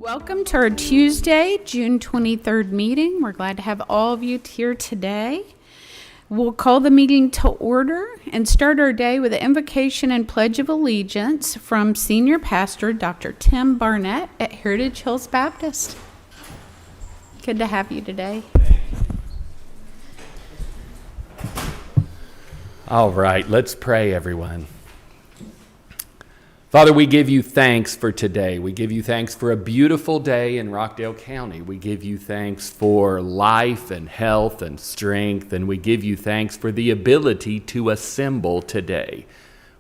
Welcome to our Tuesday, June 23rd meeting. We're glad to have all of you here today. We'll call the meeting to order and start our day with an invocation and pledge of allegiance from Senior Pastor Dr. Tim Barnett at Heritage Hills Baptist. Good to have you today. All right, let's pray, everyone. Father, we give you thanks for today. We give you thanks for a beautiful day in Rockdale County. We give you thanks for life and health and strength, and we give you thanks for the ability to assemble today.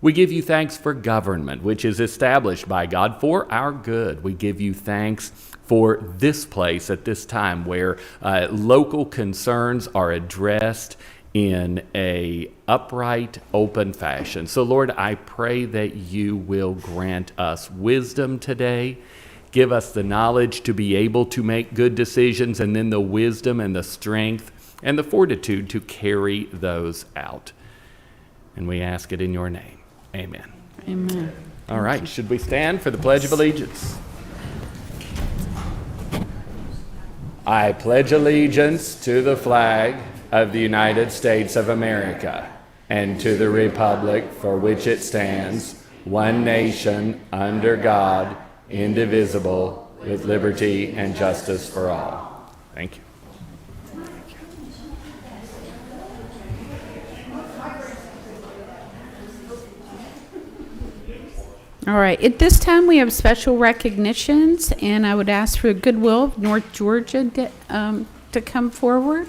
We give you thanks for government, which is established by God for our good. We give you thanks for this place at this time where local concerns are addressed in a upright, open fashion. So Lord, I pray that you will grant us wisdom today. Give us the knowledge to be able to make good decisions, and then the wisdom and the strength and the fortitude to carry those out. And we ask it in your name. Amen. Amen. All right, should we stand for the Pledge of Allegiance? I pledge allegiance to the flag of the United States of America, and to the republic for which it stands, one nation, under God, indivisible, with liberty and justice for all. Thank you. All right, at this time we have special recognitions, and I would ask for Goodwill of North Georgia to come forward.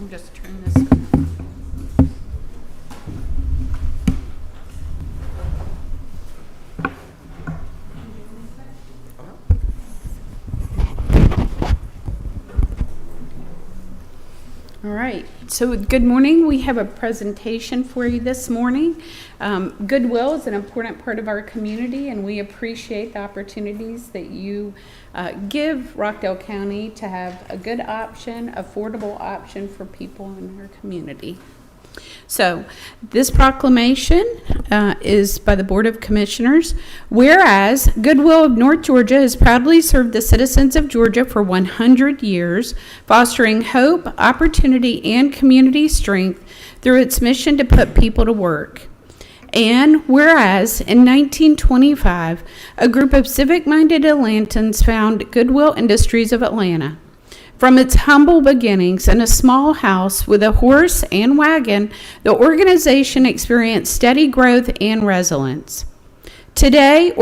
Just turn this. All right, so good morning. We have a presentation for you this morning. Goodwill is an important part of our community, and we appreciate the opportunities that you give Rockdale County to have a good option, affordable option for people in our community. So this proclamation is by the Board of Commissioners. Whereas Goodwill of North Georgia has proudly served the citizens of Georgia for 100 years, fostering hope, opportunity, and community strength through its mission to put people to work. And whereas in 1925, a group of civic-minded Atlantans found Goodwill Industries of Atlanta. From its humble beginnings in a small house with a horse and wagon, the organization experienced steady growth and resilience. Today, the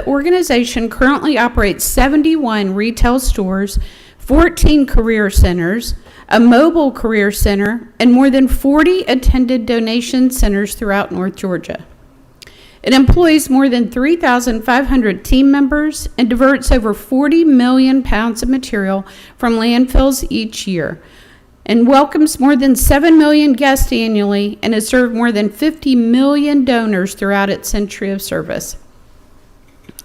organization currently operates 71 retail stores, 14 career centers, a mobile career center, and more than 40 attended donation centers throughout North Georgia. It employs more than 3,500 team members and diverts over 40 million pounds of material from landfills each year, and welcomes more than 7 million guests annually, and has served more than 50 million donors throughout its century of service.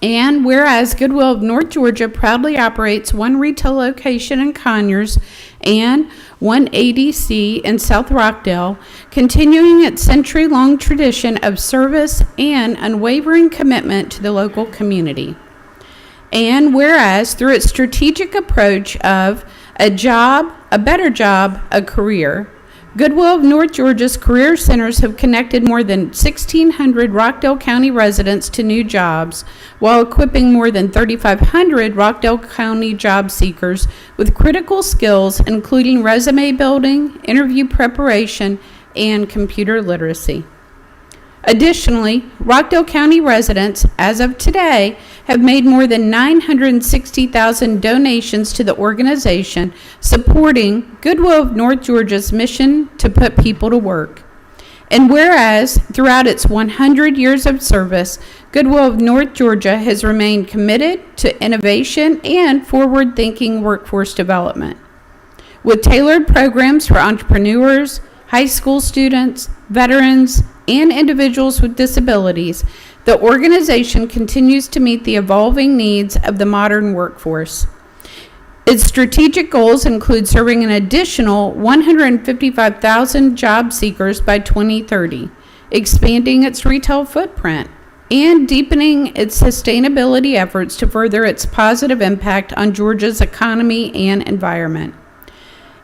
And whereas Goodwill of North Georgia proudly operates one retail location in Conyers and one ADC in South Rockdale, continuing its century-long tradition of service and unwavering commitment to the local community. And whereas through its strategic approach of a job, a better job, a career, Goodwill of North Georgia's career centers have connected more than 1,600 Rockdale County residents to new jobs, while equipping more than 3,500 Rockdale County job seekers with critical skills, including resume building, interview preparation, and computer literacy. Additionally, Rockdale County residents, as of today, have made more than 960,000 donations to the organization, supporting Goodwill of North Georgia's mission to put people to work. And whereas throughout its 100 years of service, Goodwill of North Georgia has remained committed to innovation and forward-thinking workforce development, with tailored programs for entrepreneurs, high school students, veterans, and individuals with disabilities, the organization continues to meet the evolving needs of the modern workforce. Its strategic goals include serving an additional 155,000 job seekers by 2030, expanding its retail footprint, and deepening its sustainability efforts to further its positive impact on Georgia's economy and environment.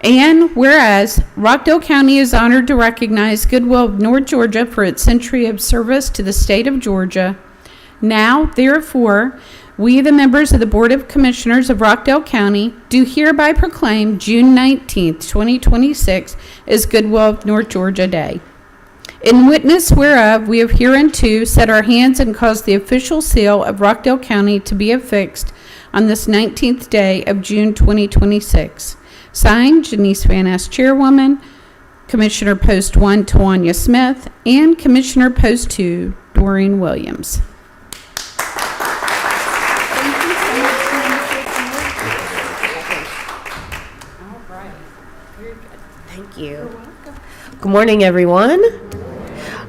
And whereas Rockdale County is honored to recognize Goodwill of North Georgia for its century of service to the state of Georgia, now, therefore, we, the members of the Board of Commissioners of Rockdale County, do hereby proclaim June 19th, 2026 as Goodwill of North Georgia Day. In witness whereof, we have hereunto set our hands and caused the official seal of Rockdale County to be affixed on this 19th day of June 2026. Signed, Janice Van Ness, Chairwoman, Commissioner Post 1, Tawanya Smith, and Commissioner Post 2, Doreen Williams. Thank you. Good morning, everyone.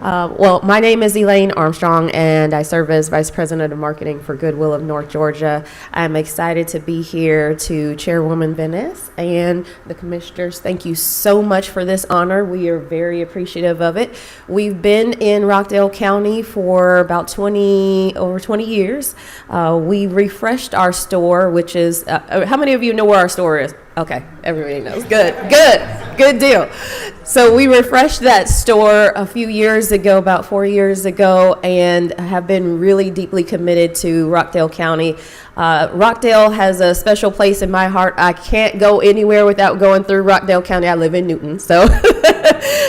Well, my name is Elaine Armstrong, and I serve as Vice President of Marketing for Goodwill of North Georgia. I'm excited to be here to Chairwoman Van Ness and the Commissioners. Thank you so much for this honor. We are very appreciative of it. We've been in Rockdale County for about over 20 years. We refreshed our store, which is, how many of you know where our store is? Okay, everybody knows. Good deal. So we refreshed that store a few years ago, about 4 years ago, and have been really deeply committed to Rockdale County. Rockdale has a special place in my heart. I can't go anywhere without going through Rockdale County. I live in Newton, so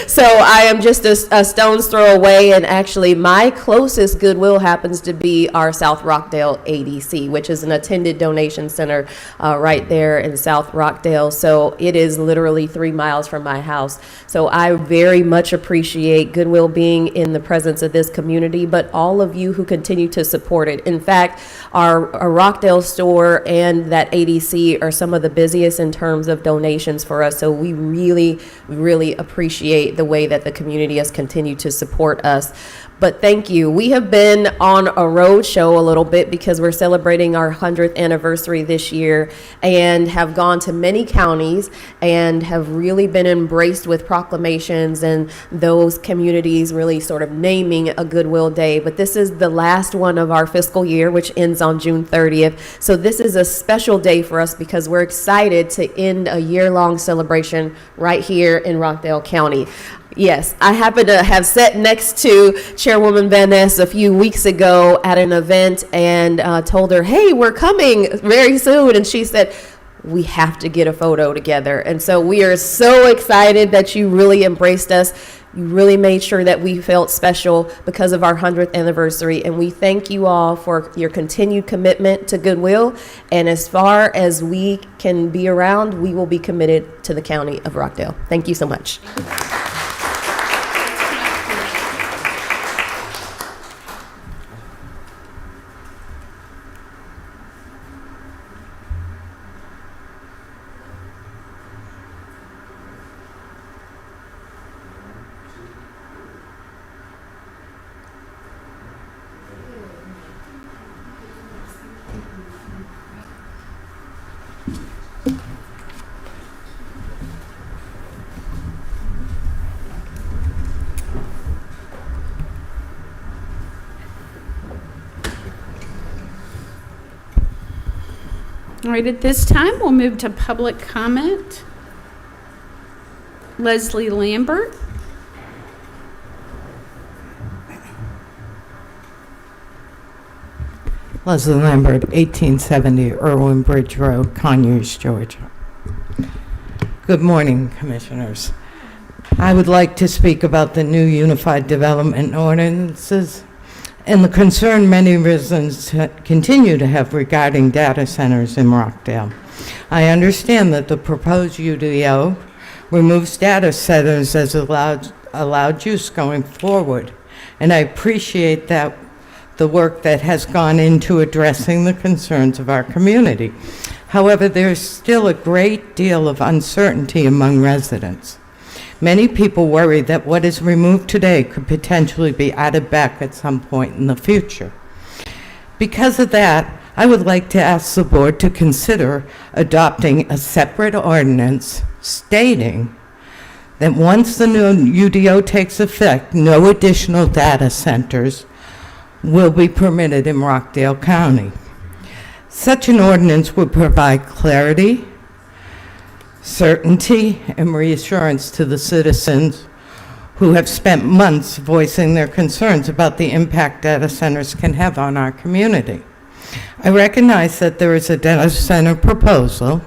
so I am just a stone's throw away, and actually my closest Goodwill happens to be our South Rockdale ADC, which is an attended donation center right there in South Rockdale. So it is literally 3 miles from my house. So I very much appreciate Goodwill being in the presence of this community, but all of you who continue to support it. In fact, our Rockdale store and that ADC are some of the busiest in terms of donations for us. So we really appreciate the way that the community has continued to support us. But thank you. We have been on a road show a little bit because we're celebrating our 100th anniversary this year, and have gone to many counties and have really been embraced with proclamations and those communities really sort of naming a Goodwill Day. But this is the last one of our fiscal year, which ends on June 30th. So this is a special day for us because we're excited to end a year-long celebration right here in Rockdale County. Yes, I happen to have sat next to Chairwoman Van Ness a few weeks ago at an event and told her, hey, we're coming very soon. And she said, we have to get a photo together. And so we are so excited that you really embraced us. You really made sure that we felt special because of our 100th anniversary. And we thank you all for your continued commitment to Goodwill. And as far as we can be around, we will be committed to the county of Rockdale. Thank you so much. All right, at this time, we'll move to public comment. Leslie Lambert. Leslie Lambert, 1870 Irwin Bridge Road, Conyers, Georgia. Good morning, Commissioners. I would like to speak about the new Unified Development Ordinances and the concern many residents continue to have regarding data centers in Rockdale. I understand that the proposed UDO removes data centers as allowed use going forward, and I appreciate that the work that has gone into addressing the concerns of our community. However, there's still a great deal of uncertainty among residents. Many people worry that what is removed today could potentially be added back at some point in the future. Because of that, I would like to ask the board to consider adopting a separate ordinance stating that once the new UDO takes effect, no additional data centers will be permitted in Rockdale County. Such an ordinance would provide clarity, certainty, and reassurance to the citizens who have spent months voicing their concerns about the impact data centers can have on our community. I recognize that there is a data center proposal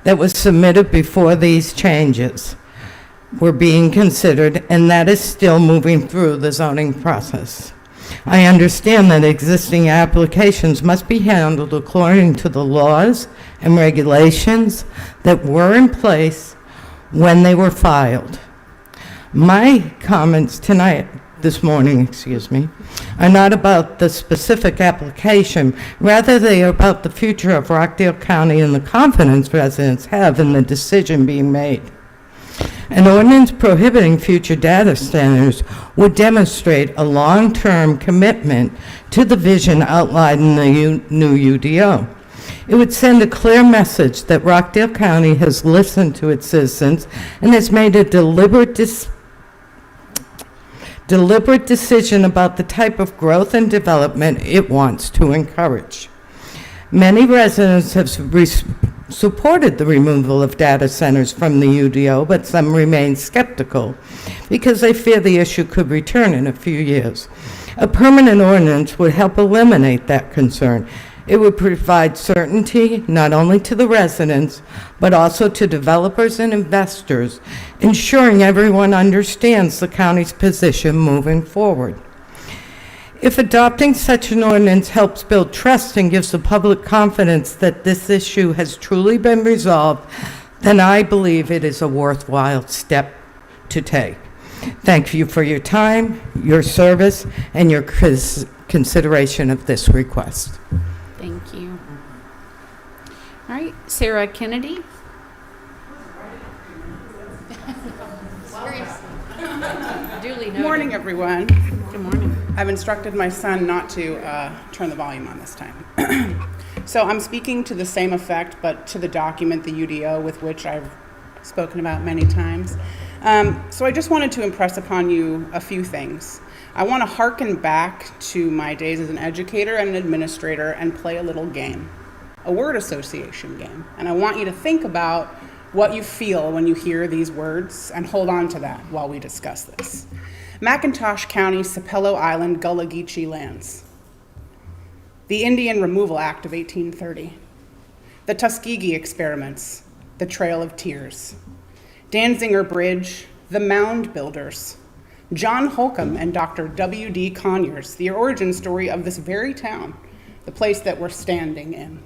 that was submitted before these changes were being considered, and that is still moving through the zoning process. I understand that existing applications must be handled according to the laws and regulations that were in place when they were filed. My comments this morning, are not about the specific application. Rather, they are about the future of Rockdale County and the confidence residents have in the decision being made. An ordinance prohibiting future data centers would demonstrate a long-term commitment to the vision outlined in the new UDO. It would send a clear message that Rockdale County has listened to its citizens and has made a deliberate decision about the type of growth and development it wants to encourage. Many residents have supported the removal of data centers from the UDO, but some remain skeptical because they fear the issue could return in a few years. A permanent ordinance would help eliminate that concern. It would provide certainty not only to the residents, but also to developers and investors, ensuring everyone understands the county's position moving forward. If adopting such an ordinance helps build trust and gives the public confidence that this issue has truly been resolved, then I believe it is a worthwhile step to take. Thank you for your time, your service, and your consideration of this request. Thank you. All right, Sarah Kennedy. Duly noted. Good morning, everyone. Good morning. I've instructed my son not to turn the volume on this time. So I'm speaking to the same effect, but to the document, the UDO, with which I've spoken about many times. So I just wanted to impress upon you a few things. I want to hearken back to my days as an educator and an administrator and play a little game, a word association game. And I want you to think about what you feel when you hear these words and hold on to that while we discuss this. McIntosh County, Sapelo Island, Gullah Geechee lands. The Indian Removal Act of 1830. The Tuskegee experiments, the Trail of Tears. Danziger Bridge, the Mound Builders. John Holcomb and Dr. W.D. Conyers, the origin story of this very town, the place that we're standing in.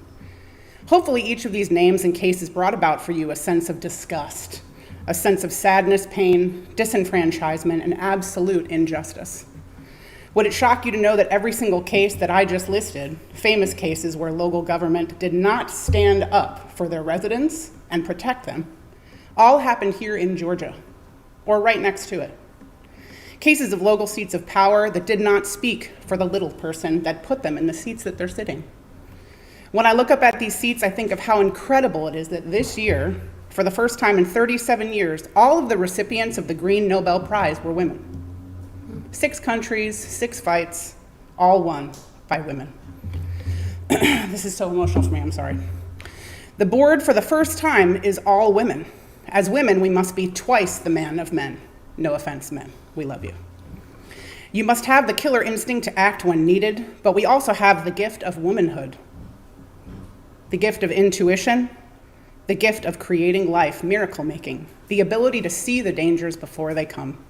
Hopefully each of these names and cases brought about for you a sense of disgust, a sense of sadness, pain, disenfranchisement, and absolute injustice. Would it shock you to know that every single case that I just listed, famous cases where local government did not stand up for their residents and protect them, all happened here in Georgia, or right next to it? Cases of local seats of power that did not speak for the little person that put them in the seats that they're sitting. When I look up at these seats, I think of how incredible it is that this year, for the first time in 37 years, all of the recipients of the Green Nobel Prize were women. 6 countries, 6 fights, all won by women. This is so emotional for me, I'm sorry. The board, for the first time, is all women. As women, we must be twice the man of men. No offense, men. We love you. You must have the killer instinct to act when needed, but we also have the gift of womanhood. The gift of intuition, the gift of creating life, miracle making, the ability to see the dangers before they come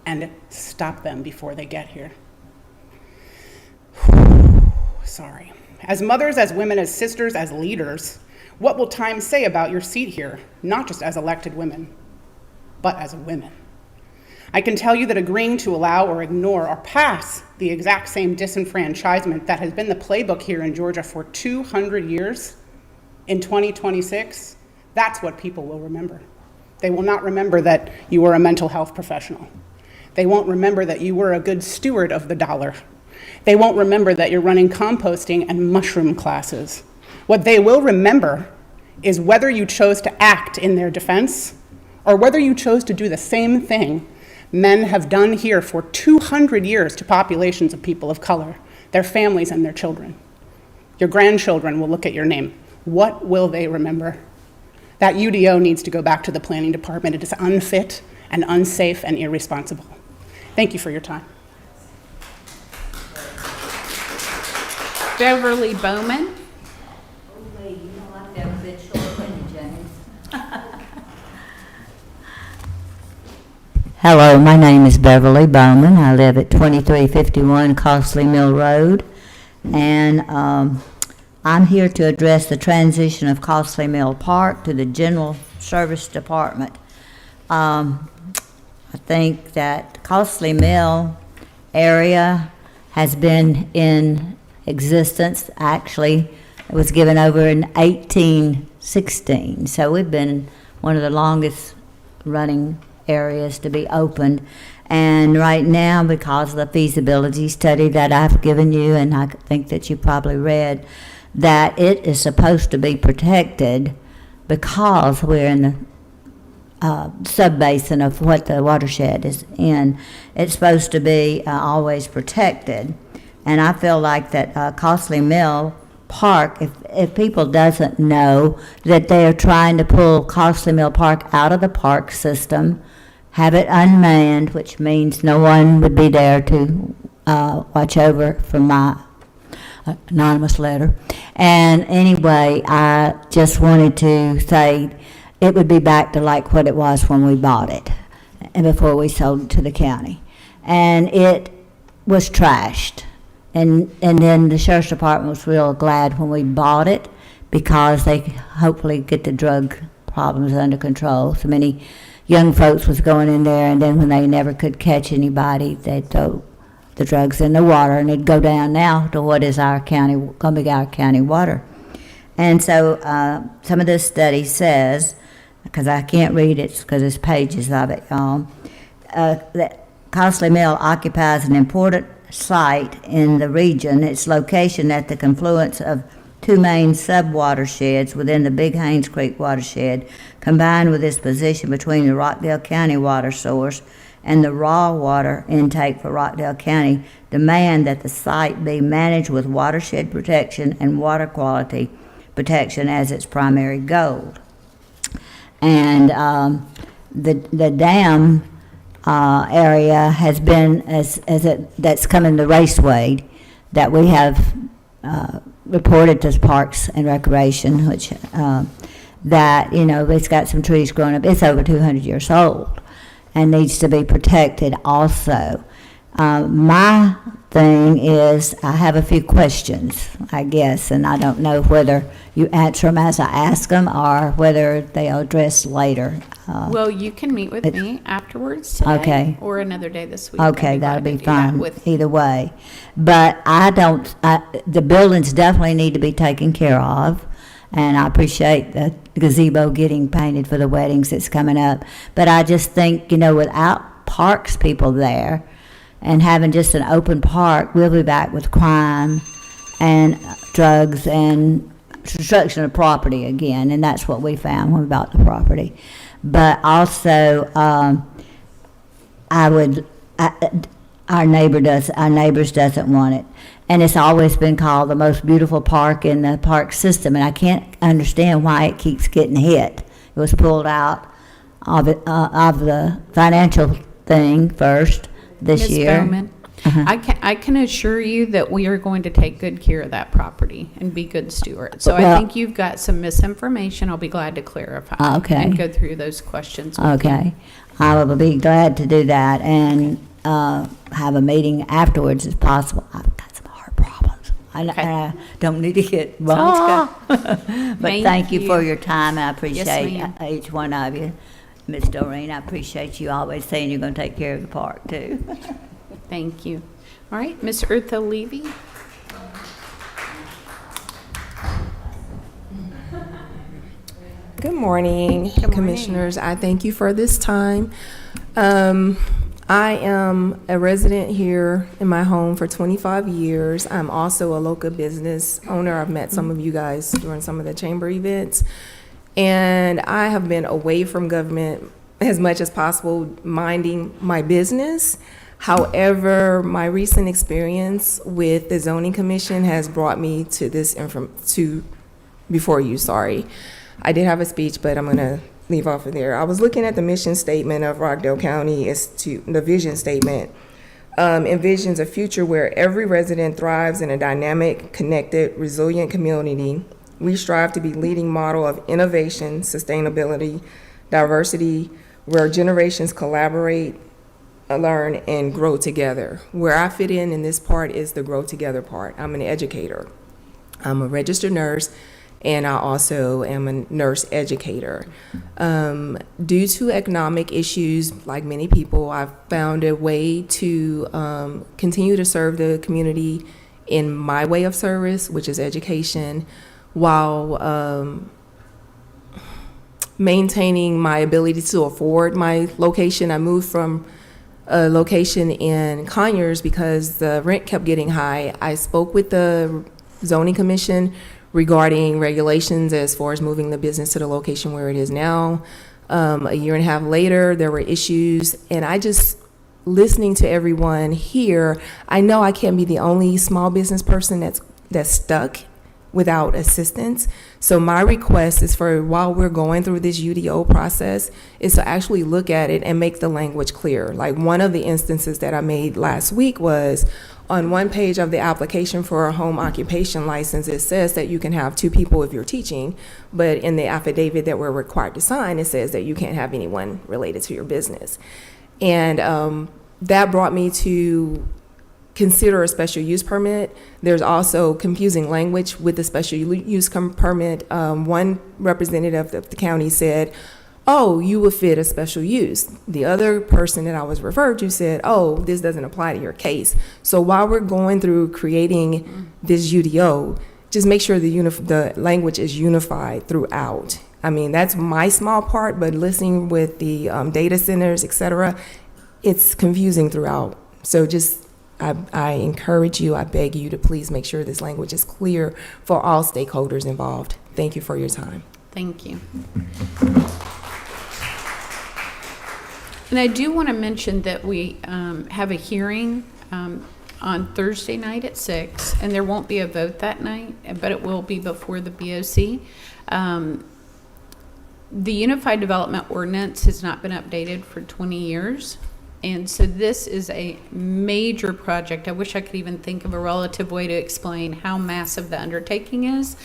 and stop them before they get here. Sorry. As mothers, as women, as sisters, as leaders, what will time say about your seat here, not just as elected women, but as women? I can tell you that agreeing to allow or ignore or pass the exact same disenfranchisement that has been the playbook here in Georgia for 200 years in 2026, that's what people will remember. They will not remember that you were a mental health professional. They won't remember that you were a good steward of the dollar. They won't remember that you're running composting and mushroom classes. What they will remember is whether you chose to act in their defense or whether you chose to do the same thing men have done here for 200 years to populations of people of color, their families and their children. Your grandchildren will look at your name. What will they remember? That UDO needs to go back to the planning department. It is unfit and unsafe and irresponsible. Thank you for your time. Beverly Bowman. Hello, my name is Beverly Bowman. I live at 2351 Costley Mill Road, and I'm here to address the transition of Costley Mill Park to the General Service Department. I think that Costley Mill area has been in existence. Actually, it was given over in 1816, so we've been one of the longest running areas to be opened. And right now, because of the feasibility study that I've given you, and I think that you probably read, that it is supposed to be protected because we're in the sub-basin of what the watershed is in. It's supposed to be always protected. And I feel like that Costley Mill Park, if people doesn't know that they are trying to pull Costley Mill Park out of the park system, have it unmanned, which means no one would be there to watch over from my anonymous letter. And anyway, I just wanted to say it would be back to like what it was when we bought it and before we sold it to the county. And it was trashed. And then the sheriff's department was real glad when we bought it because they hopefully get the drug problems under control. So many young folks was going in there, and then when they never could catch anybody, they'd throw the drugs in the water, and it'd go down now to what is our county, going to be our county water. And so some of this study says, because I can't read it because there's pages of it, that Costley Mill occupies an important site in the region. Its location at the confluence of two main sub-watersheds within the Big Haynes Creek watershed, combined with its position between the Rockdale County water source and the raw water intake for Rockdale County, demand that the site be managed with watershed protection and water quality protection as its primary goal. And the dam area has been, that's coming to Raceway, that we have reported to Parks and Recreation, which that, you know, it's got some trees growing up. It's over 200 years old and needs to be protected also. My thing is, I have a few questions, I guess, and I don't know whether you answer them as I ask them or whether they are addressed later. Well, you can meet with me afterwards today. Okay. Or another day this week. Okay, I'd that'll glad be to do that fine, with- either way. But the buildings definitely need to be taken care of, and I appreciate the gazebo getting painted for the weddings that's coming up. But I just think, you know, without parks people there and having just an open park, we'll be back with crime and drugs and destruction of property again, and that's what we found when we bought the property. But also, our neighbors doesn't want it, and it's always been called the most beautiful park in the park system, and I can't understand why it keeps getting hit. It was pulled out of it, of the financial thing first this Ms. year. Bowman, I can assure you that we are going to take good care of that property and be good stewards. So I Well- think you've got some misinformation. I'll be glad to clarify. Okay. And go through those questions with you. Okay, I will be glad to do that and have a meeting afterwards if possible. I've got some heart problems. Okay. I don't need to get Sounds But Thank thank you for you. your time. I appreciate ma'am. each one of you. Miss Doreen, I appreciate you always saying you're going to take care of the park too. Thank you. All right, Ms. Eartha Levy. Good morning, Commissioners. I thank you for this time. I am a resident here in my home for 25 years. I'm also a local business owner. I've met some of you guys during some of the chamber events. And I have been away from government as much as possible, minding my business. However, my recent experience with the Zoning Commission has brought me to this before you, sorry. I did have a speech, but I'm going to leave off of there. I was looking at the mission statement of Rockdale County as to the vision statement. Envisions a future where every resident thrives in a dynamic, connected, resilient community. We strive to be leading model of innovation, sustainability, diversity, where generations collaborate, learn, and grow together. Where I fit in this part is the grow together part. I'm an educator. I'm a registered nurse, and I also am a nurse educator. Due to economic issues, like many people, I've found a way to continue to serve the community in my way of service, which is education, while maintaining my ability to afford my location. I moved from a location in Conyers because the rent kept getting high. I spoke with the Zoning Commission regarding regulations as far as moving the business to the location where it is now. A year and a half later, there were issues, and I just, listening to everyone here, I know I can't be the only small business person that's stuck without assistance. So my request is for, while we're going through this UDO process, is to actually look at it and make the language clear. Like one of the instances that I made last week was, on one page of the application for a home occupation license, it says that you can have 2 people if you're teaching, but in the affidavit that we're required to sign, it says that you can't have anyone related to your business. And that brought me to consider a special use permit. There's also confusing language with the special use permit. One representative of the county said, oh, you would fit a special use. The other person that I was referred to said, oh, this doesn't apply to your case. So while we're going through creating this UDO, just make sure the language is unified throughout. I mean, that's my small part, but listening with the data centers, et cetera, it's confusing throughout. So just, I encourage you, I beg you to please make sure this language is clear for all stakeholders involved. Thank you for your time. Thank you. And I do want to mention that we have a hearing on Thursday night at 6, and there won't be a vote that night, but it will be before the BOC. The Unified Development Ordinance has not been updated for 20 years. And so this is a major project. I wish I could even think of a relative way to explain how massive the undertaking is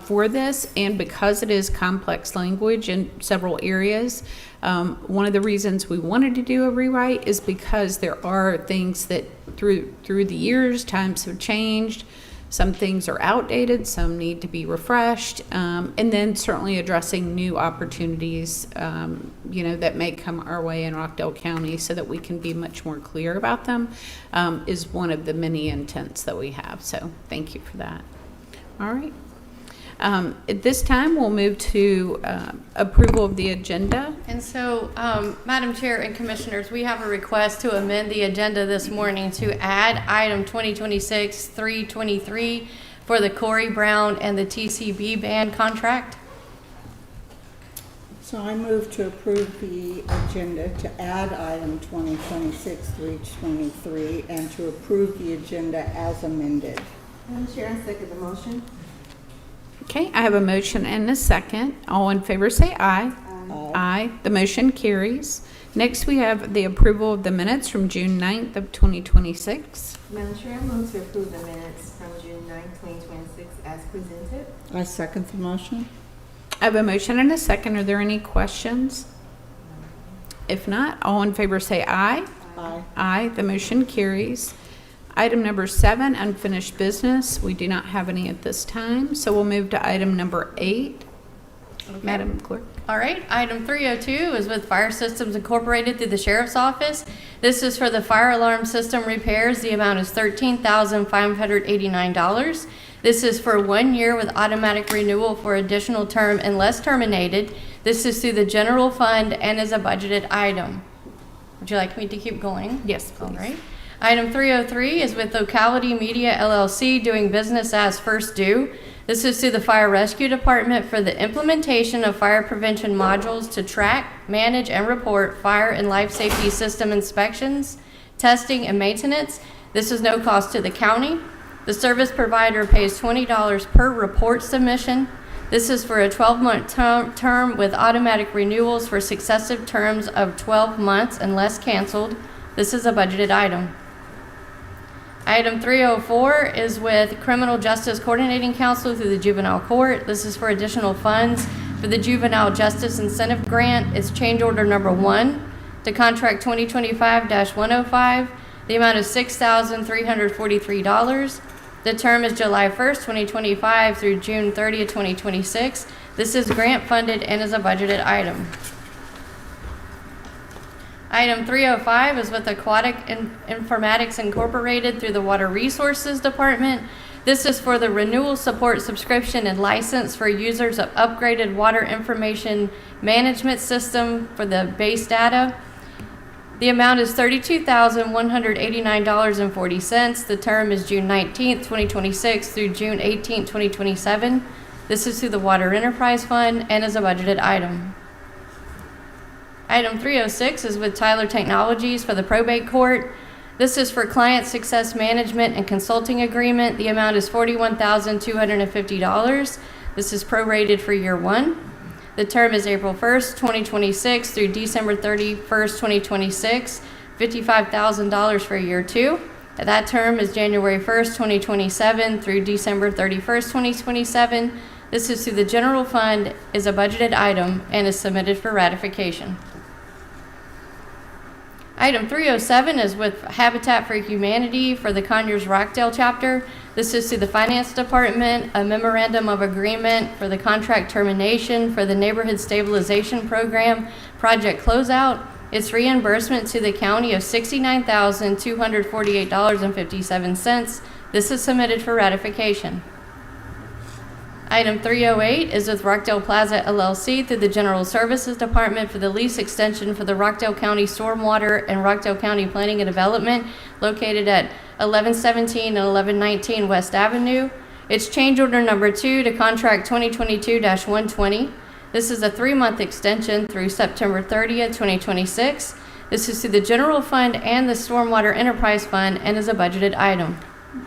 for this. And because it is complex language in several areas, one of the reasons we wanted to do a rewrite is because there are things that through the years, times have changed. Some things are outdated, some need to be refreshed, and then certainly addressing new opportunities, that may come our way in Rockdale County so that we can be much more clear about them, is one of the many intents that we have. So thank you for that. All right. At this time, we'll move to approval of the agenda. And so, Madam Chair and Commissioners, we have a request to amend the agenda this morning to add item 2026-323 for the Corey Brown and the TCB band contract. So I move to approve the agenda to add item 2026-323 and to approve the agenda as amended. Madam Chair, I second the motion. Okay, I have a motion and a second. All in favor say aye. Aye. Aye. The motion carries. Next, we have the approval of the minutes from June 9th of 2026. Madam Chair, I move to approve the minutes from June 9, 2026 as presented. I second the motion. I have a motion and a second. Are there any questions? If not, all in favor say aye. Aye. Aye. The motion carries. Item number 7, unfinished business. We do not have any at this time, so we'll move to item number 8. Okay. Madam Clerk. All right, item 302 is with Fire Systems Incorporated through the Sheriff's Office. This is for the fire alarm system repairs. The amount is $13,589. This is for 1 year with automatic renewal for additional term unless terminated. This is through the general fund and is a budgeted item. Would you like me to keep going? Yes, please. All right. Item 303 is with Locality Media LLC doing business as First Due. This is through the Fire Rescue Department for the implementation of fire prevention modules to track, manage, and report fire and life safety system inspections, testing, and maintenance. This is no cost to the county. The service provider pays $20 per report submission. This is for a 12-month term with automatic renewals for successive terms of 12 months unless canceled. This is a budgeted item. Item 304 is with Criminal Justice Coordinating Council through the Juvenile Court. This is for additional funds for the Juvenile Justice Incentive Grant. It's change order number 1 to contract 2025-105. The amount is $6,343. The term is July 1st, 2025 through June 30th, 2026. This is grant funded and is a budgeted item. Item 305 is with Aquatic Informatics Incorporated through the Water Resources Department. This is for the renewal support subscription and license for users of upgraded water information management system for the base data. The amount is $32,189.40. The term is June 19th, 2026 through June 18th, 2027. This is through the Water Enterprise Fund and is a budgeted item. Item 306 is with Tyler Technologies for the probate court. This is for client success management and consulting agreement. The amount is $41,250. This is prorated for year 1. The term is April 1st, 2026 through December 31st, 2026, $55,000 for year 2. That term is January 1st, 2027 through December 31st, 2027. This is through the general fund, is a budgeted item, and is submitted for ratification. Item 307 is with Habitat for Humanity for the Conyers Rockdale chapter. This is through the Finance Department, a memorandum of agreement for the contract termination for the Neighborhood Stabilization Program project closeout. It's reimbursement to the county of $69,248.57. This is submitted for ratification. Item 308 is with Rockdale Plaza LLC through the General Services Department for the lease extension for the Rockdale County Stormwater and Rockdale County Planning and Development located at 1117 and 1119 West Avenue. It's change order number 2 to contract 2022-120. This is a 3-month extension through September 30th, 2026. This is through the General Fund and the Stormwater Enterprise Fund and is a budgeted item.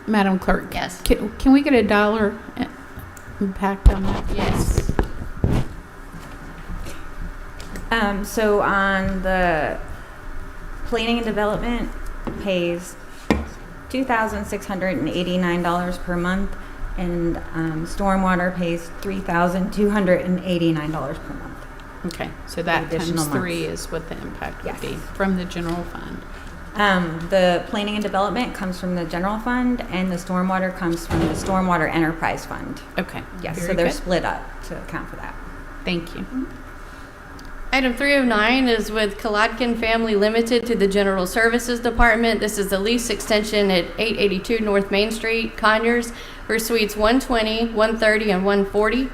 Madam Clerk? Yes. Can we get a dollar impact on that? Yes. So on the planning and development pays $2,689 per month, and stormwater pays $3,289 per month. Okay, so that Additional times 3 months. is what the impact would Yes. be from the general fund. The planning and development comes from the general fund, and the stormwater comes from the stormwater enterprise fund. Okay. Yes, very so they're good. split up to account for that. Thank you. Item 309 is with Kaladkin Family Limited to the General Services Department. This is the lease extension at 882 North Main Street, Conyers, for suites 120, 130, and 140.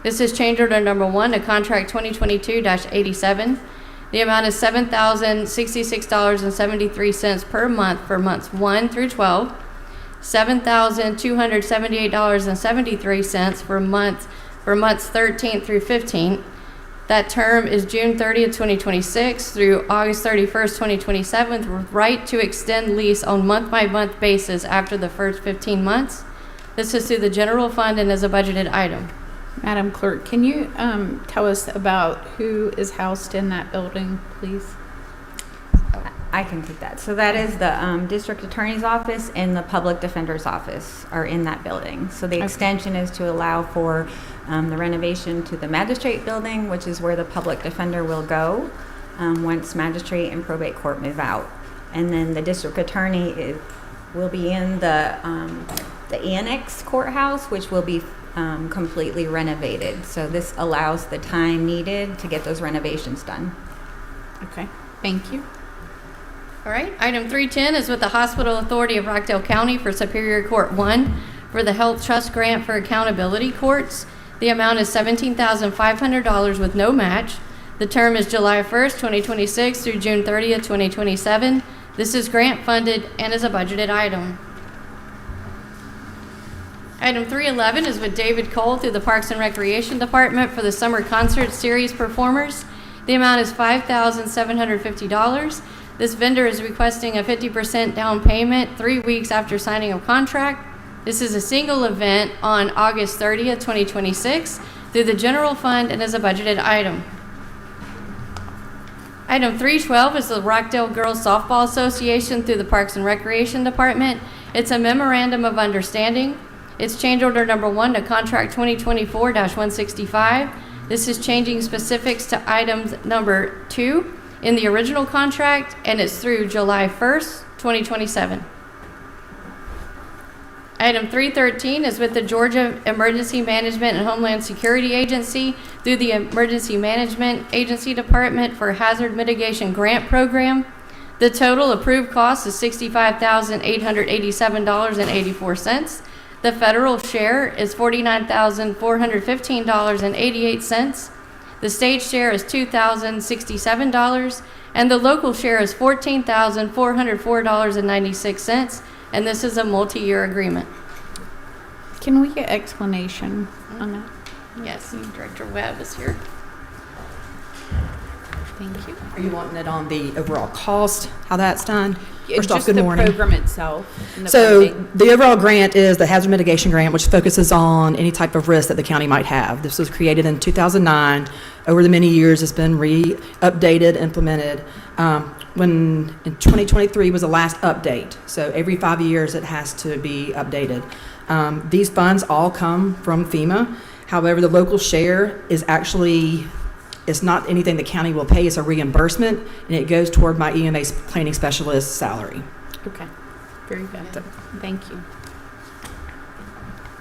This is change order number 1 to contract 2022-87. The amount is $7,066.73 per month for months 1 through 12, $7,278.73 for months 13 through 15. That term is June 30th, 2026 through August 31st, 2027, with right to extend lease on month-by-month basis after the first 15 months. This is through the general fund and is a budgeted item. Madam Clerk, can you tell us about who is housed in that building, please? I can take that. So that is the district attorney's office and the public defender's office are in that building. So the extension is to allow for the renovation to the magistrate building, which is where the public defender will go once magistrate and probate court move out. And then the district attorney will be in the annex courthouse, which will be completely renovated. So this allows the time needed to get those renovations done. Okay, thank you. All right, item 310 is with the Hospital Authority of Rockdale County for Superior Court 1 for the Health Trust Grant for Accountability Courts. The amount is $17,500 with no match. The term is July 1st, 2026 through June 30th, 2027. This is grant funded and is a budgeted item. Item 311 is with David Cole through the Parks and Recreation Department for the Summer Concert Series performers. The amount is $5,750. This vendor is requesting a 50% down payment 3 weeks after signing a contract. This is a single event on August 30th, 2026 through the general fund and is a budgeted item. Item 312 is the Rockdale Girls Softball Association through the Parks and Recreation Department. It's a memorandum of understanding. It's change order number 1 to contract 2024-165. This is changing specifics to items number 2 in the original contract, and it's through July 1st, 2027. Item 313 is with the Georgia Emergency Management and Homeland Security Agency through the Emergency Management Agency Department for Hazard Mitigation Grant Program. The total approved cost is $65,887.84. The federal share is $49,415.88. The state share is $2,067, and the local share is $14,404.96, and this is a multi-year agreement. Can we get explanation on that? Yes, Director Webb is here. Thank you. Are you wanting it on the overall cost, how that's done? First Just off, good the morning. program itself. And the So funding. the overall grant is the Hazard Mitigation Grant, which focuses on any type of risk that the county might have. This was created in 2009. Over the many years, it's been updated, implemented. When in 2023 was the last update. So every 5 years, it has to be updated. These funds all come from FEMA. However, the local share is actually, it's not anything the county will pay. It's a reimbursement, and it goes toward my EMA planning specialist salary. Okay, very good. Thank you.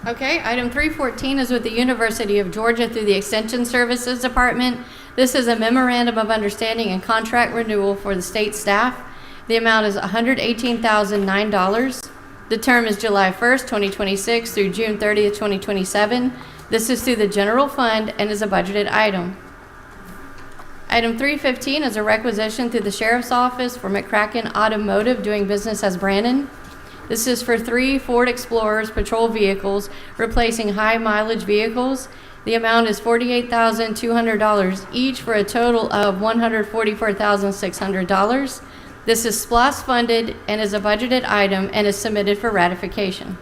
Okay, item 314 is with the University of Georgia through the Extension Services Department. This is a memorandum of understanding and contract renewal for the state staff. The amount is $118,009. The term is July 1st, 2026 through June 30th, 2027. This is through the general fund and is a budgeted item. Item 315 is a requisition through the Sheriff's Office for McCracken Automotive doing business as Brannon. This is for 3 Ford Explorers patrol vehicles, replacing high mileage vehicles. The amount is $48,200 each for a total of $144,600. This is SPLOST funded and is a budgeted item and is submitted for ratification.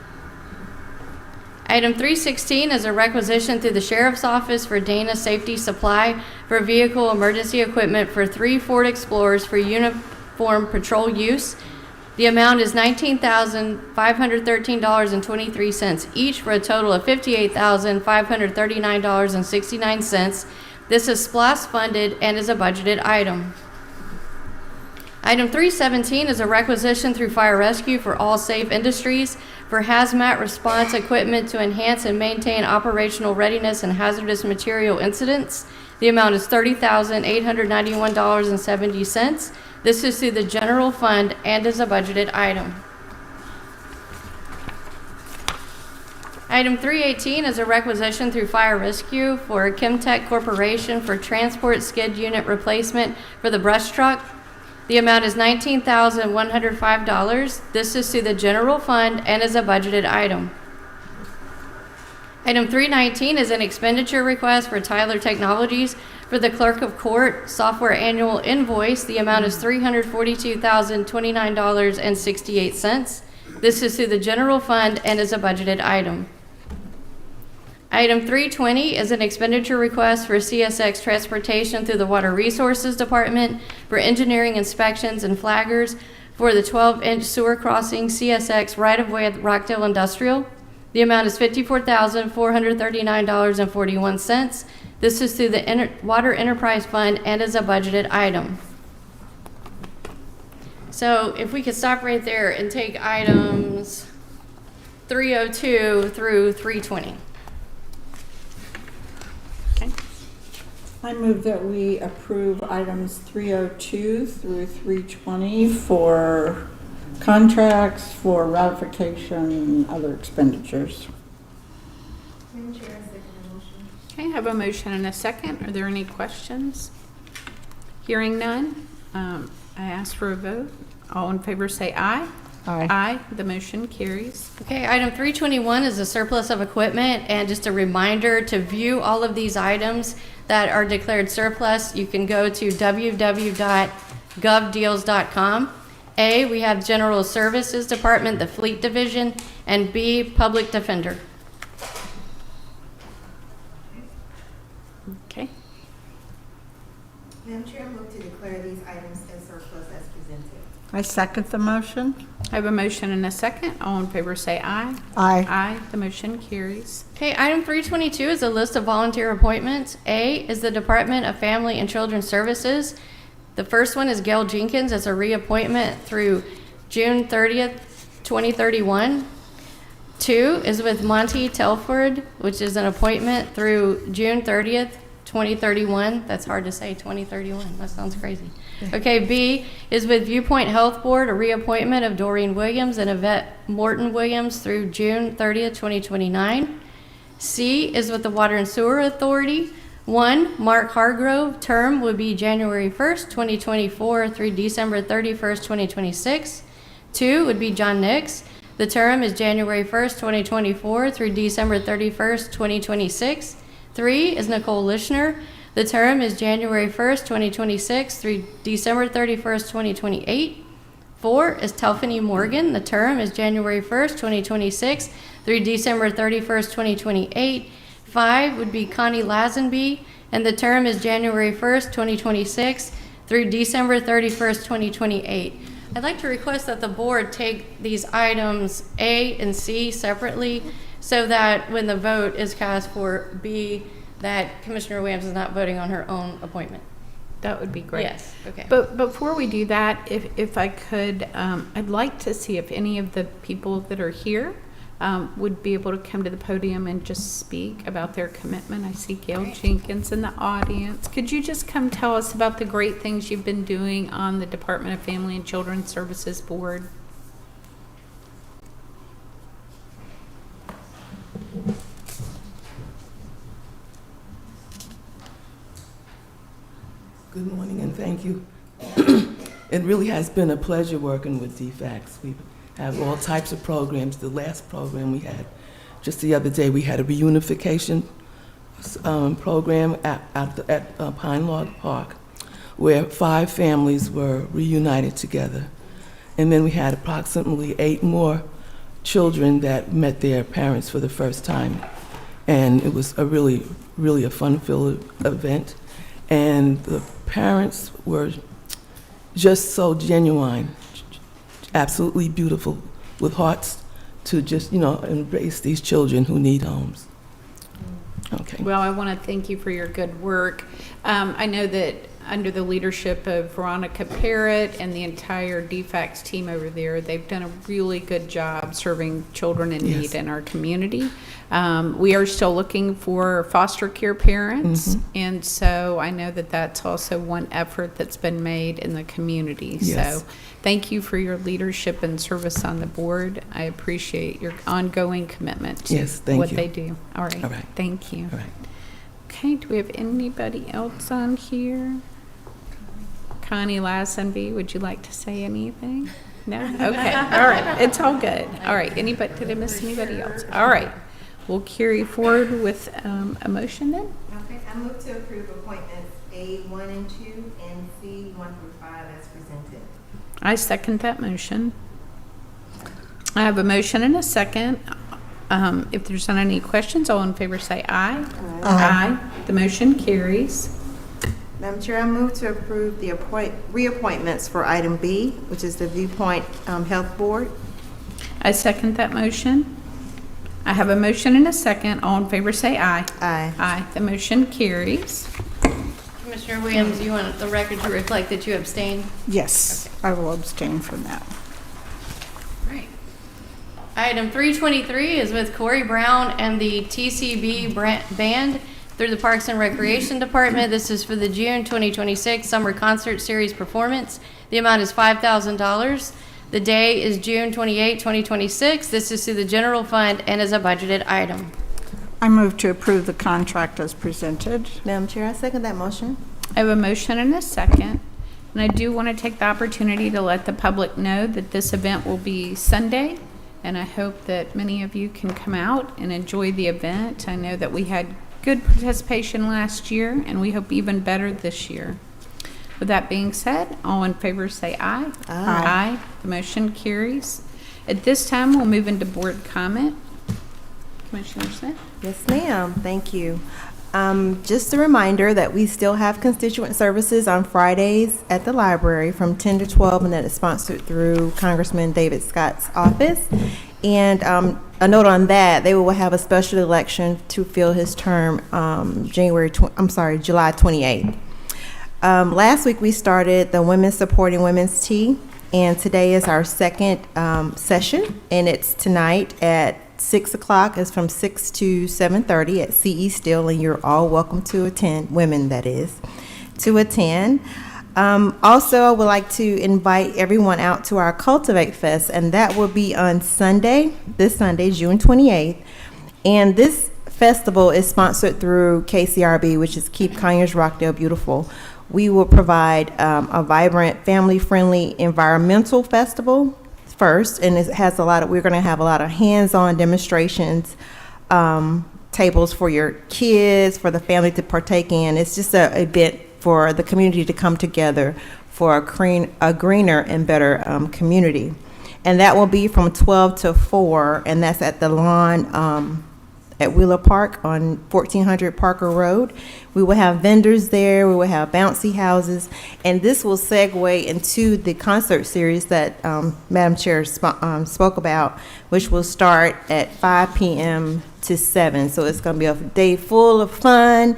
Item 316 is a requisition through the Sheriff's Office for Dana Safety Supply for vehicle emergency equipment for 3 Ford Explorers for uniform patrol use. The amount is $19,513.23 each for a total of $58,539.69. This is SPLOST funded and is a budgeted item. Item 317 is a requisition through Fire Rescue for All Safe Industries for hazmat response equipment to enhance and maintain operational readiness in hazardous material incidents. The amount is $30,891.70. This is through the general fund and is a budgeted item. Item 318 is a requisition through Fire Rescue for Chemtech Corporation for transport skid unit replacement for the brush truck. The amount is $19,105. This is through the general fund and is a budgeted item. Item 319 is an expenditure request for Tyler Technologies for the Clerk of Court software annual invoice. The amount is $342,029.68. This is through the general fund and is a budgeted item. Item 320 is an expenditure request for CSX Transportation through the Water Resources Department for engineering inspections and flaggers for the 12-inch sewer crossing CSX right-of-way at Rockdale Industrial. The amount is $54,439.41. This is through the Water Enterprise Fund and is a budgeted item. So if we could stop right there and take items 302 through 320. I move that we approve items 302 through 320 for contracts for ratification, other expenditures. Madam Chair, I second the motion. Okay, I have a motion and a second. Are there any questions? Hearing none, I ask for a vote. All in favor say aye. Aye. Aye, the motion carries. Okay, item 321 is a surplus of equipment, and just a reminder to view all of these items that are declared surplus, you can go to www.govdeals.com. A, we have General Services Department, the Fleet Division, and B, Public Defender. Okay, Madam Chair, I move to declare these items as surplus as presented. I second the motion. I have a motion and a second. All in favor say aye. Aye. Aye, the motion carries. Okay, item 322 is a list of volunteer appointments. A is the Department of Family and Children's Services. The first one is Gail Jenkins as a reappointment through June 30th, 2031. 2 is with Monty Telford, which is an appointment through June 30th, 2031. That's hard to say, 2031. That sounds crazy. Okay, B is with Viewpoint Health Board, a reappointment of Doreen Williams and Yvette Morton Williams through June 30th, 2029. C is with the Water and Sewer Authority. 1, Mark Hargrove, term would be January 1st, 2024 through December 31st, 2026. 2 would be John Nix. The term is January 1st, 2024 through December 31st, 2026. 3 is Nicole Lishner. The term is January 1st, 2026 through December 31st, 2028. 4 is Telphany Morgan. The term is January 1st, 2026 through December 31st, 2028. 5 would be Connie Lazenby, and the term is January 1st, 2026 through December 31st, 2028. I'd like to request that the board take these items A and C separately so that when the vote is cast for B, that Commissioner Williams is not voting on her own appointment. That would be great. Yes, okay. But before we do that, if I could, I'd like to see if any of the people that are here would be able to come to the podium and just speak about their commitment. I see Gail Jenkins in the audience. Could you just come tell us about the great things you've been doing on the Department of Family and Children's Services Board? Good morning and thank you. It really has been a pleasure working with DFACS. We have all types of programs. The last program we had, just the other day, we had a reunification program at Pine Log Park where 5 families were reunited together. And then we had approximately 8 more children that met their parents for the first time. And it was a really a fun-filled event. And the parents were just so genuine, absolutely beautiful, with hearts to just, embrace these children who need homes. Okay. Well, I want to thank you for your good work. I know that under the leadership of Veronica Parrott and the entire DFACS team over there, they've done a really good job serving children in need in our community. We are still looking for foster care parents, and so I know that that's also one effort that's been made in the community. Yes. So thank you for your leadership and service on the board. I appreciate your ongoing commitment to what they do. All right. Thank you. All right. Okay, do we have anybody else on here? Connie Lazenby, would you like to say anything? No? Okay, all right, it's all good. All right, anybody, did I miss anybody else? All right, we'll carry forward with a motion then. Okay, I move to approve appointments A 1 and 2 and C 1 through 5 as presented. I second that motion. I have a motion and a second. If there's not any questions, all in favor say aye. Aye. The motion carries. Madam Chair, I move to approve the reappointments for item B, which is the Viewpoint Health Board. I second that motion. I have a motion and a second. All in favor say aye. Aye. Aye. The motion carries. Commissioner Williams, you want the record to reflect that you abstained? Yes, I will abstain from that. Right. Item 323 is with Corey Brown and the TCB Band through the Parks and Recreation Department. This is for the June 2026 Summer Concert Series performance. The amount is $5,000. The day is June 28, 2026. This is through the general fund and is a budgeted item. I move to approve the contract as presented. Madam Chair, I second that motion. I have a motion and a second. And I do want to take the opportunity to let the public know that this event will be Sunday. And I hope that many of you can come out and enjoy the event. I know that we had good participation last year, and we hope even better this year. With that being said, all in favor say aye. Aye. The motion carries. At this time, we'll move into board comment. Commissioner Smith? Yes, ma'am. Thank you. Just a reminder that we still have constituent services on Fridays at the library from 10 to 12, and that is sponsored through Congressman David Scott's office. And a note on that, they will have a special election to fill his term July 28th. Last week we started the Women Supporting Women's Tea, and today is our second session, and it's tonight at 6 o'clock. It's from 6 to 7:30 at CE Still, and you're all welcome to attend, women that is, to attend. Also, I would like to invite everyone out to our Cultivate Fest, and that will be on Sunday, this Sunday, June 28th. And this festival is sponsored through KCRB, which is Keep Conyers Rockdale Beautiful. We will provide a vibrant, family-friendly environmental festival first, and it has we're going to have a lot of hands-on demonstrations, tables for your kids, for the family to partake in. It's just an event for the community to come together for a greener and better community. And that will be from 12 to 4, and that's at the lawn at Wheeler Park on 1400 Parker Road. We will have vendors there, we will have bouncy houses, and this will segue into the concert series that Madam Chair spoke about, which will start at 5 p.m. to 7. So it's going to be a day full of fun,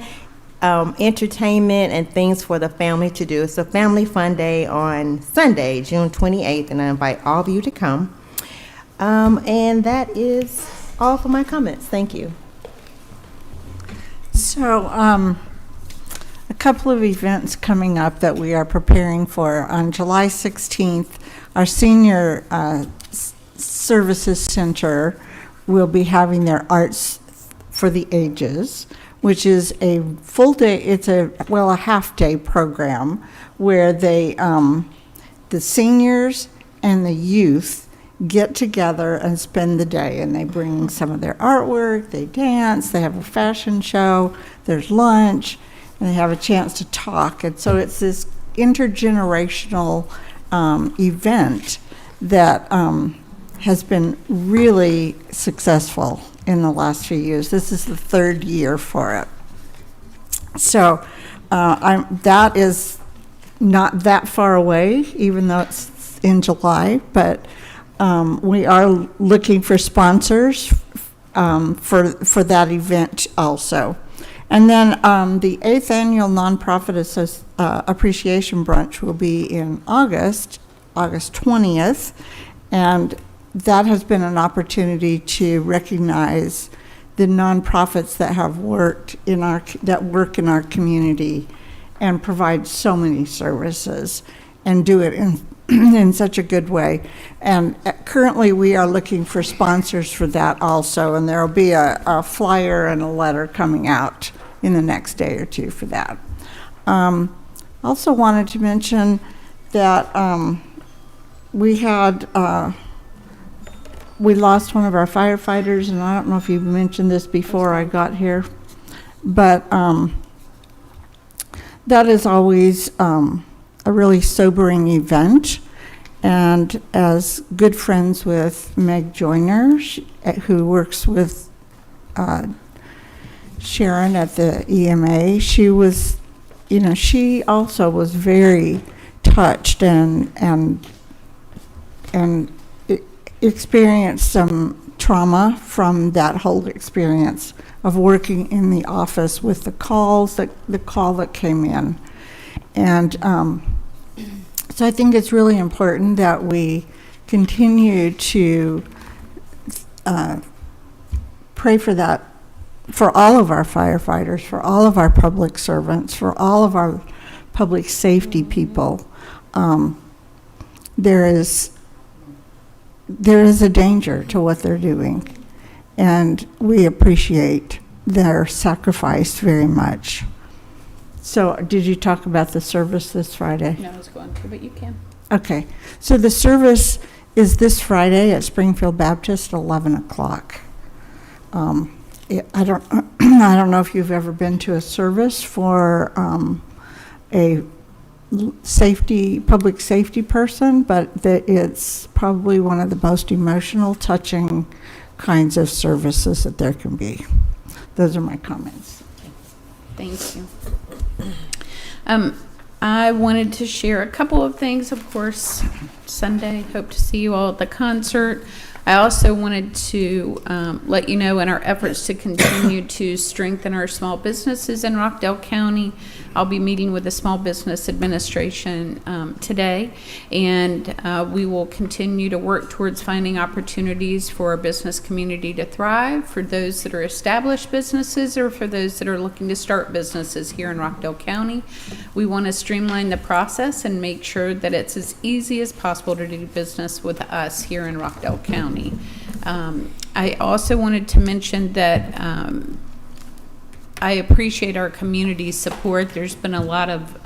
entertainment, and things for the family to do. It's a family fun day on Sunday, June 28th, and I invite all of you to come. And that is all for my comments. Thank you. So, a couple of events coming up that we are preparing for. On July 16th, our Senior Services Center will be having their Arts for the Ages, which is a full day, a half-day program where they, the seniors and the youth get together and spend the day, and they bring some of their artwork, they dance, they have a fashion show, there's lunch, and they have a chance to talk. And so it's this intergenerational event that has been really successful in the last few years. This is the third year for it. So that is not that far away, even though it's in July, but we are looking for sponsors for that event also. And then the 8th Annual Nonprofit Appreciation Brunch will be in August 20th, and that has been an opportunity to recognize the nonprofits that have work in our community and provide so many services and do it in such a good way. And currently we are looking for sponsors for that also, and there will be a flyer and a letter coming out in the next day or two for that. Also wanted to mention that we lost one of our firefighters, and I don't know if you mentioned this before I got here, but that is always a really sobering event. And as good friends with Meg Joyner, who works with Sharon at the EMA, she was, she also was very touched and experienced some trauma from that whole experience of working in the office with the call that came in. And so I think it's really important that we continue to pray for that, for all of our firefighters, for all of our public servants, for all of our public safety people. There is there is a danger to what they're doing, and we appreciate their sacrifice very much. So, did you talk about the service this Friday? No, I was going to, but you can. Okay, so the service is this Friday at Springfield Baptist, 11 o'clock. I don't know if you've ever been to a service for a public safety person, but it's probably one of the most emotional, touching kinds of services that there can be. Those are my comments. Thank you. I wanted to share a couple of things. Of course, Sunday, hope to see you all at the concert. I also wanted to let you know, in our efforts to continue to strengthen our small businesses in Rockdale County, I'll be meeting with the Small Business Administration today, and we will continue to work towards finding opportunities for our business community to thrive, for those that are established businesses or for those that are looking to start businesses here in Rockdale County. We want to streamline the process and make sure that it's as easy as possible to do business with us here in Rockdale County. I also wanted to mention that I appreciate our community support. There's been a lot of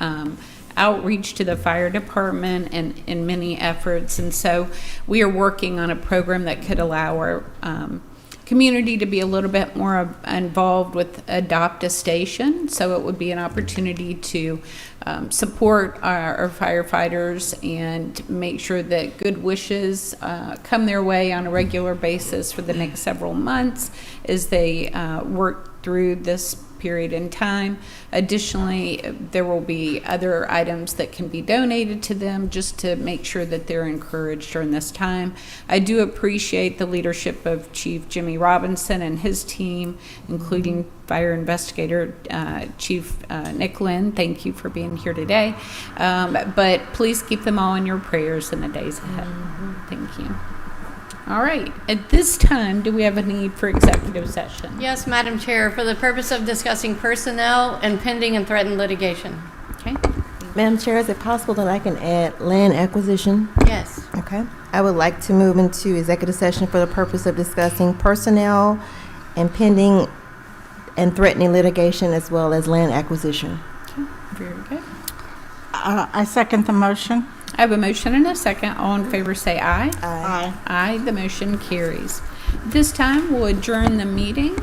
outreach to the fire department and many efforts, and so we are working on a program that could allow our community to be a little bit more involved with Adopt a Station. So it would be an opportunity to support our firefighters and make sure that good wishes come their way on a regular basis for the next several months as they work through this period in time. Additionally, there will be other items that can be donated to them just to make sure that they're encouraged during this time. I do appreciate the leadership of Chief Jimmy Robinson and his team, including Fire Investigator Chief Nick Lynn. Thank you for being here today. But please keep them all in your prayers in the days ahead. Thank you. All right. At this time, do we have a need for executive session? Yes, Madam Chair, for the purpose of discussing personnel and pending and threatened litigation. Okay. Madam Chair, is it possible that I can add land acquisition? Yes. Okay. I would like to move into executive session for the purpose of discussing personnel and pending and threatening litigation, as well as land acquisition. Okay. Very good. I second the motion. I have a motion and a second. All in favor say aye. Aye. Aye. The motion carries. This time we'll adjourn the meeting.